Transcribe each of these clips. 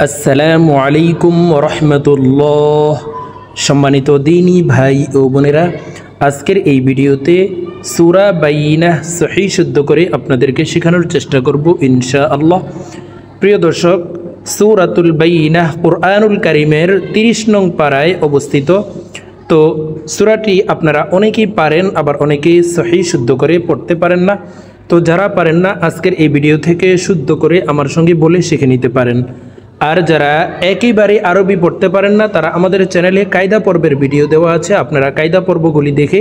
আসসালামু আলাইকুম রহমতুল্লাহ। সম্মানিত দিনী ভাই ও বোনেরা, আজকের এই ভিডিওতে সূরা বাইনাহ সহিহ শুদ্ধ করে আপনাদেরকে শেখানোর চেষ্টা করব ইনশাআল্লাহ। প্রিয় দর্শক, সূরাতুল বাইনাহ কুরআনুল কারীমের 30 নং পারায় অবস্থিত। তো সূরাটি আপনারা অনেকেই পারেন, আবার অনেকেই সহিহ শুদ্ধ করে পড়তে পারেন না। তো যারা পারেন না, আজকের এই ভিডিও থেকে শুদ্ধ করে আমার সঙ্গে বলে শিখে নিতে পারেন। আর যারা একেবারে আরবি পড়তে পারেন না, তারা আমাদের চ্যানেলে কায়দা পর্বের ভিডিও দেওয়া আছে, আপনারা কায়দা পর্বগুলি দেখে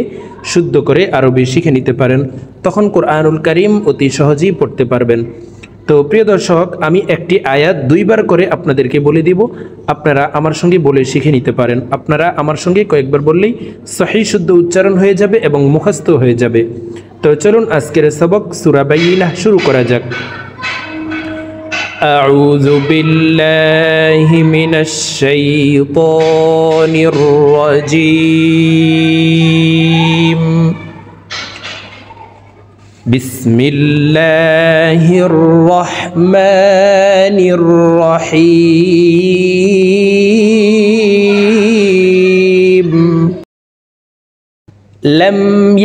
শুদ্ধ করে আরবি শিখে নিতে পারেন। তখন কোরআনুল কারীম অতি সহজেই পড়তে পারবেন। তো প্রিয় দর্শক, আমি একটি আয়াত 2 বার করে আপনাদেরকে বলে দিব, আপনারা আমার সঙ্গে বলে শিখে নিতে পারেন। আপনারা আমার সঙ্গে কয়েকবার বললেই সহিহ শুদ্ধ উচ্চারণ হয়ে যাবে এবং মুখস্থ হয়ে যাবে। তো চলুন আজকের সবক সূরা বাইনাহ শুরু করা যাক। أعوذ بالله من الشيطان الرجيم بسم الله الرحمن الرحيم لم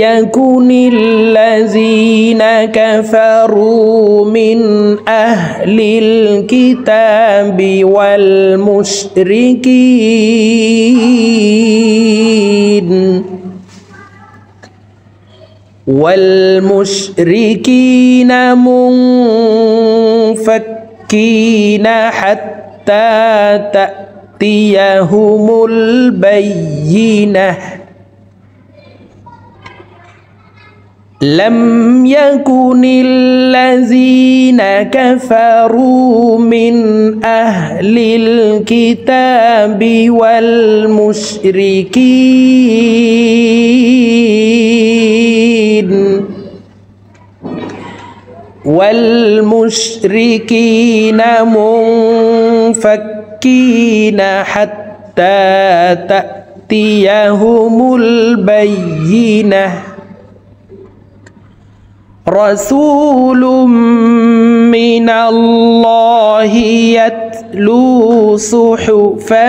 يكن الذين كفروا من أهل الكتاب والمشركين منفكين حتى تأتيهم البينة لم يكن الذين كفروا من أهل الكتاب والمشركين منفكين حتى تأتيهم البينة رسول من الله يتلو صحفا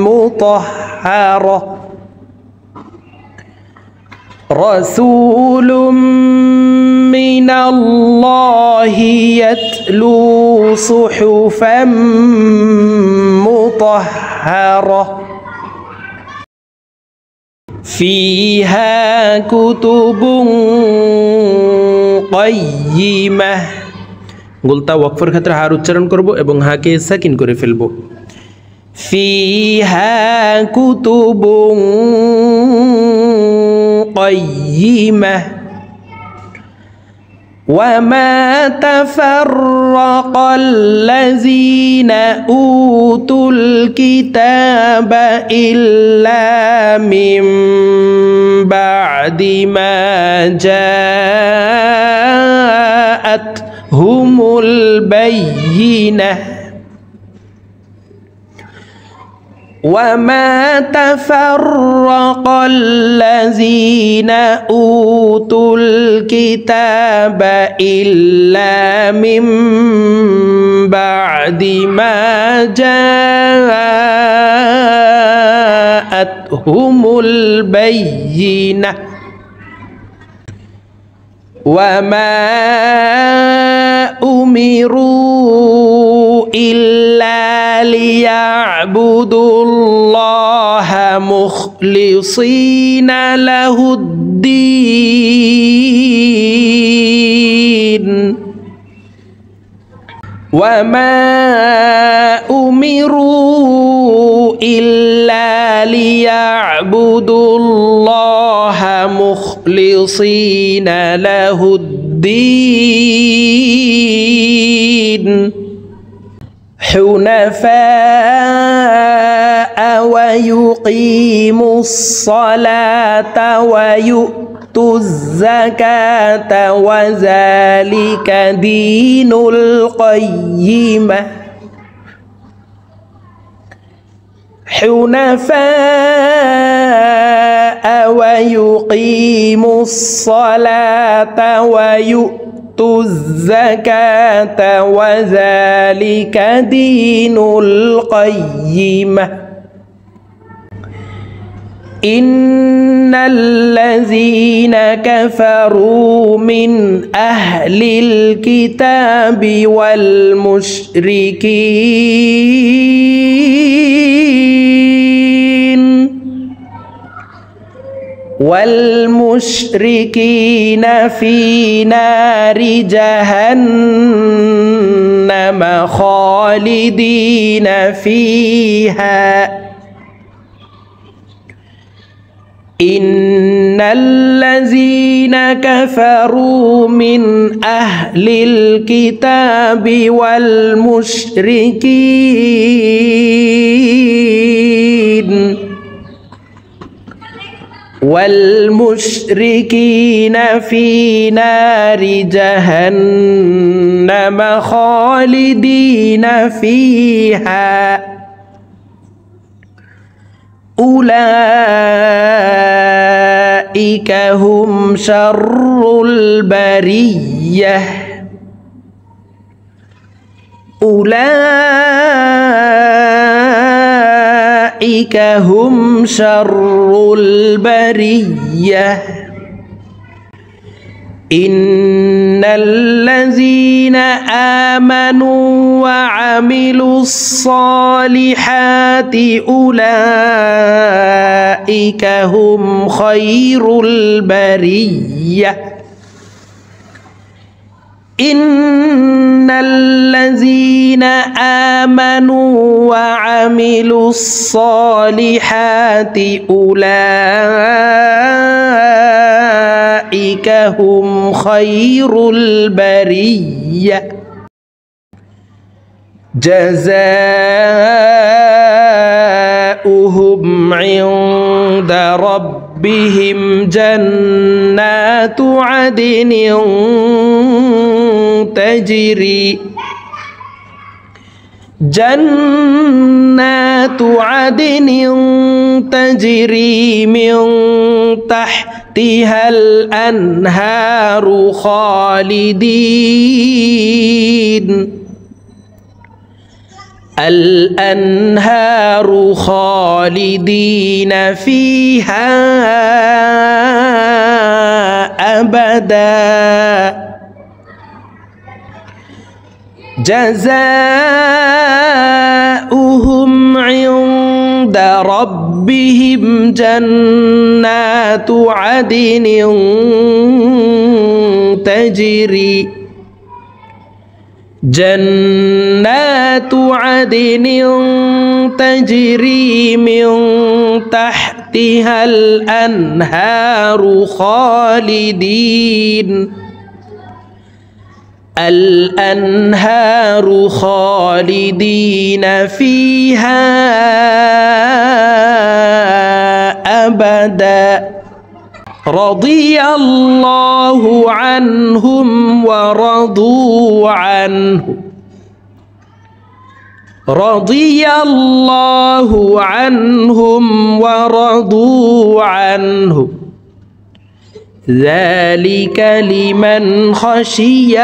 مطهرة رسول من الله يتلو صحفا مطهرة فيها كتب قيمة। গুলতা ওয়াকফের ক্ষেত্রে হার উচ্চারণ করব এবং হাকে সাকিন করে ফেলব। فيها كتب قيمة وما تفرق الذين أوتوا الكتاب إلا من بعد ما جاءتهم البينة وما تفرق الذين أوتوا الكتاب إلا من بعد ما جاءتهم البينة وما أمروا إلا ليعبدوا الله مخلصين له الدين وما أمروا إلا ليعبدوا الله مخلصين له الدين حنفاء ويقيموا الصلاة ويؤتوا الزكاة وذلك دين القيمة حنفاء ويقيموا الصلاة ويؤتوا وَيُؤْتُوا الزَّكَاةَ وَذَلِكَ دِينُ الْقَيِّمَةِ إِنَّ الَّذِينَ كَفَرُوا مِنْ أَهْلِ الْكِتَابِ والمشركين في نار جهنم خالدين فيها إن الذين كفروا من أهل الكتاب والمشركين في نار جهنم خالدين فيها أولئك هم شر البرية أولئك هم شر البرية إن الذين آمنوا وعملوا الصالحات أولئك هم خير البرية إن الذين آمنوا وعملوا الصالحات أولئك هم خير البرية جزاؤهم عند ربهم جنات عدن تجري من تحتها الأنهار خالدين فيها أبدا جزاؤهم عند ربهم جنات عدن تجري من تحتها الأنهار خالدين فيها أبدا رضي الله عنهم ورضوا عنه ذلك لمن خشي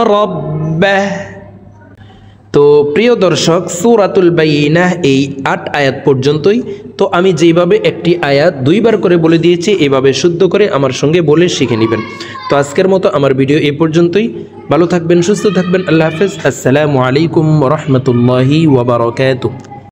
ربه তো প্রিয় দর্শক সূরাতুল বাইনাহ এই ৮ আয়াত পর্যন্তই। তো আমি যেভাবে একটি আয়াত দুইবার করে বলে দিয়েছি এভাবে শুদ্ধ করে আমার সঙ্গে বলে শিখে নেবেন। তো আজকের মতো আমার ভিডিও এই পর্যন্তই। ভালো থাকবেন, সুস্থ থাকবেন। আল্লাহ হাফেজ। আসসালামু আলাইকুম ওয়া রাহমাতুল্লাহি ওয়া বারাকাতুহু।